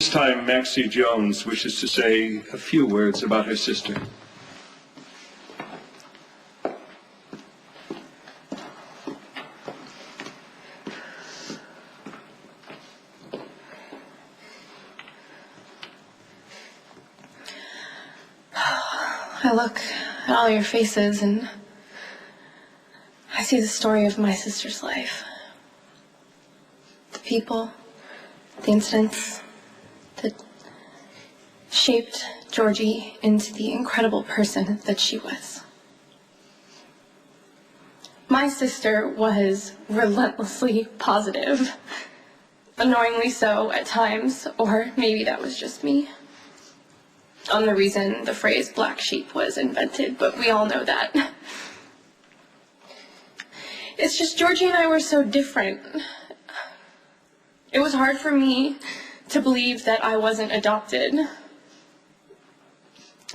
This time, Maxie Jones wishes to say a few words about her sister. I look at all your faces and I see the story of my sister's life. The people, the incidents that shaped Georgie into the incredible person that she was. My sister was relentlessly positive, annoyingly so at times, or maybe that was just me. On the reason the phrase black sheep was invented, but we all know that. It's just Georgie and I were so different. It was hard for me to believe that I wasn't adopted.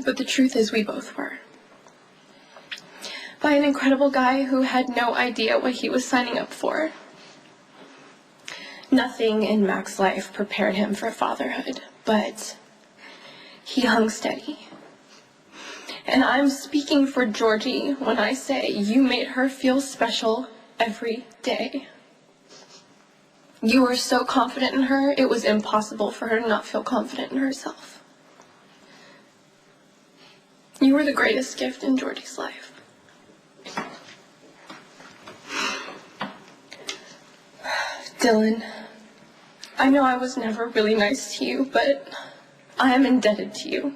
But the truth is we both were. By an incredible guy who had no idea what he was signing up for. Nothing in Mac's life prepared him for fatherhood, but he hung steady. And I'm speaking for Georgie when I say you made her feel special every day. You were so confident in her, it was impossible for her to not feel confident in herself. You were the greatest gift in Georgie's life. Dillon, I know I was never really nice to you, but I am indebted to you.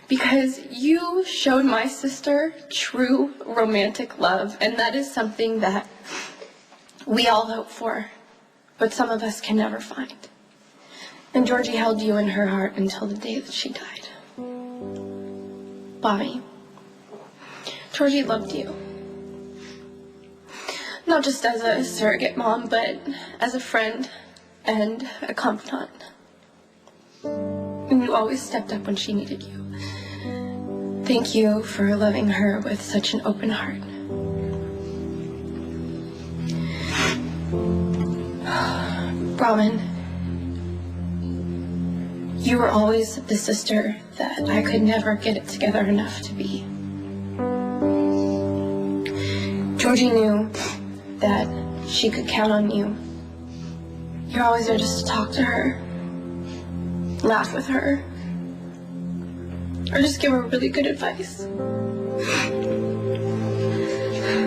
Because you showed my sister true romantic love, and that is something that we all hope for, but some of us can never find. And Georgie held you in her heart until the day that she died. Bobby, Georgie loved you. Not just as a surrogate mom, but as a friend and a confidant. And you always stepped up when she needed you. Thank you for loving her with such an open heart. Brahman, you were always the sister that I could never get it together enough to be. Georgie knew that she could count on you. You're always there just to talk to her, laugh with her, or just give her really good advice.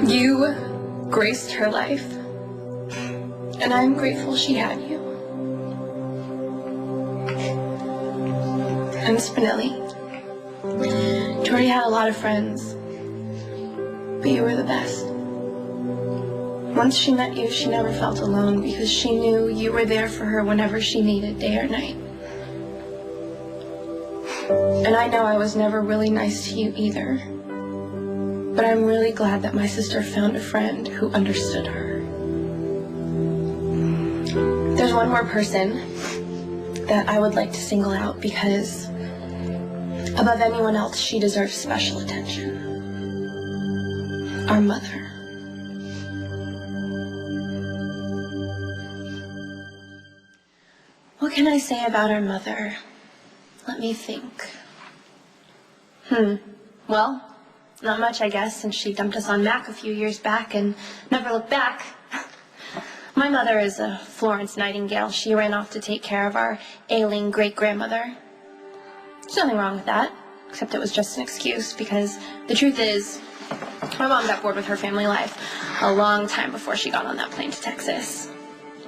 You graced her life, and I'm grateful she had you. And Spinelli, Georgie had a lot of friends, but you were the best. Once she met you, she never felt alone because she knew you were there for her whenever she needed, day or night. And I know I was never really nice to you either, but I'm really glad that my sister found a friend who understood her. There's one more person that I would like to single out because above anyone else, she deserves special attention. Our mother. What can I say about our mother? Let me think. Well, not much, I guess, since she dumped us on Mac a few years back and never looked back. My mother is a Florence Nightingale. She ran off to take care of our ailing great-grandmother. There's nothing wrong with that, except it was just an excuse, because the truth is, my mom got bored with her family life a long time before she got on that plane to Texas.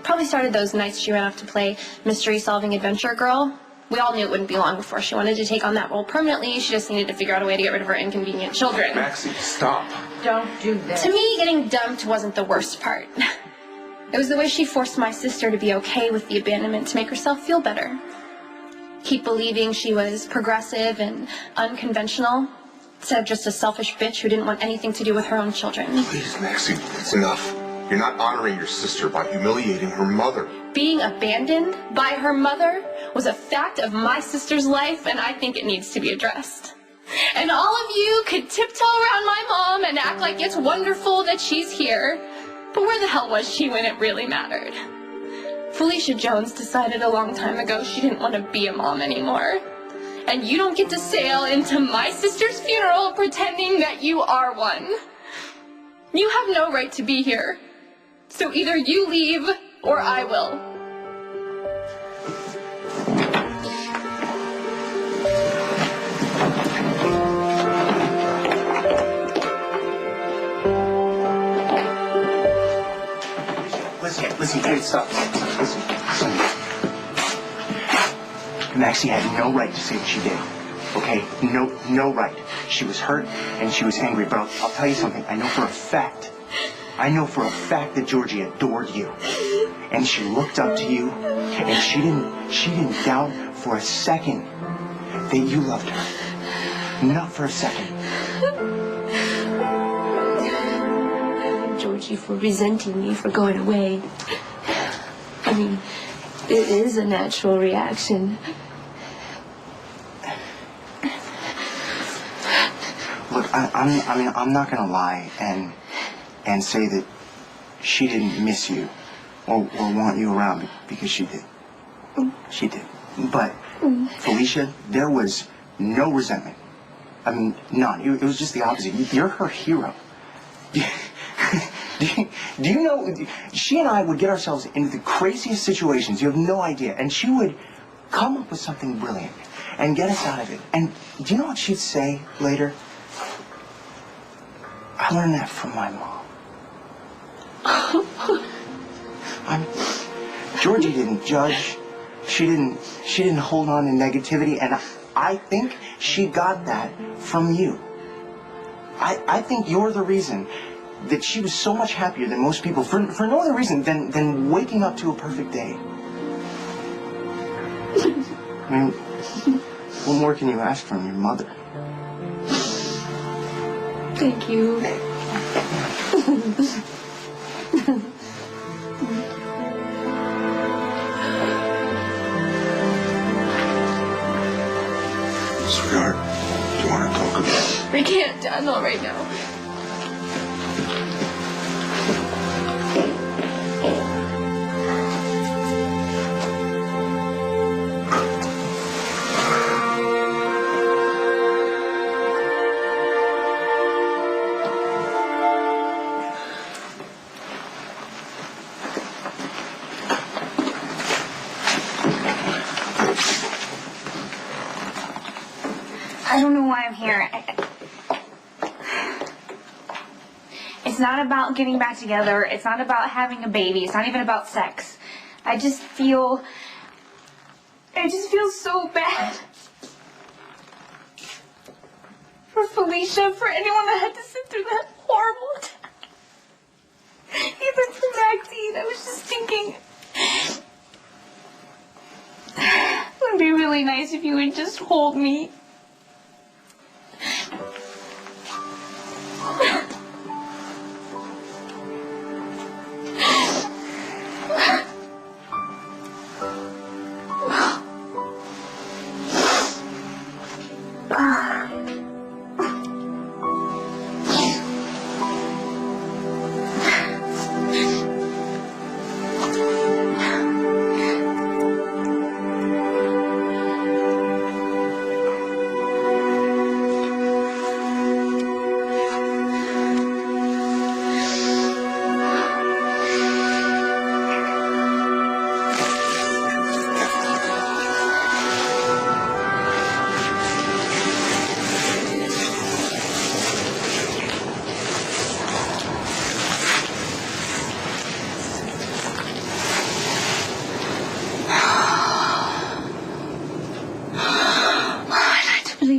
Probably started those nights she ran off to play mystery-solving adventure girl. We all knew it wouldn't be long before she wanted to take on that role permanently. She just needed to figure out a way to get rid of her inconvenient children. Maxie, stop. Don't do this. To me, getting dumped wasn't the worst part. It was the way she forced my sister to be okay with the abandonment to make herself feel better. Keep believing she was progressive and unconventional, instead of just a selfish bitch who didn't want anything to do with her own children. Please, Maxie, it's enough. You're not honoring your sister by humiliating her mother. Being abandoned by her mother was a fact of my sister's life, and I think it needs to be addressed. And all of you could tiptoe around my mom and act like it's wonderful that she's here. But where the hell was she when it really mattered? Felicia Jones decided a long time ago she didn't want to be a mom anymore. And you don't get to sail into my sister's funeral pretending that you are one. You have no right to be here. So either you leave or I will. Listen, hey, stop. Listen. Maxie had no right to say what she did. Okay? No right. She was hurt and she was angry, but I'll tell you something. I know for a fact that Georgie adored you. And she looked up to you, and she didn't doubt for a second that you loved her. Not for a second. Georgie, for resenting me for going away. I mean, it is a natural reaction. Look, I'm not gonna lie and say that she didn't miss you or want you around, because she did. She did. But Felicia, there was no resentment. I mean, none. It was just the opposite. You're her hero. Do you know, she and I would get ourselves into the craziest situations. You have no idea. And she would come up with something brilliant and get us out of it. And do you know what she'd say later? I learned that from my mom. Georgie didn't judge. She didn't hold on to negativity. And I think she got that from you. I think you're the reason that she was so much happier than most people for no other reason than waking up to a perfect day. I mean, what more can you ask from your mother? Thank you. Sweetheart, do you want to talk about it? I can't, Dad, not right now. I don't know why I'm here. It's not about getting back together. It's not about having a baby. It's not even about sex. I just feel so bad for Felicia, for anyone that had to sit through that horrible attack. Even for Maxie. I was just thinking, it would be really nice if you would just hold me.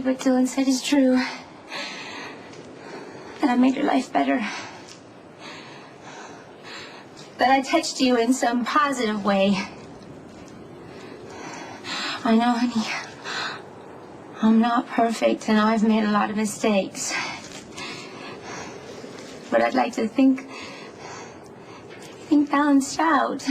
What Dillon said is true. That I made your life better. That I touched you in some positive way. I know, honey. I'm not perfect and I've made a lot of mistakes. But I'd like to think balanced out.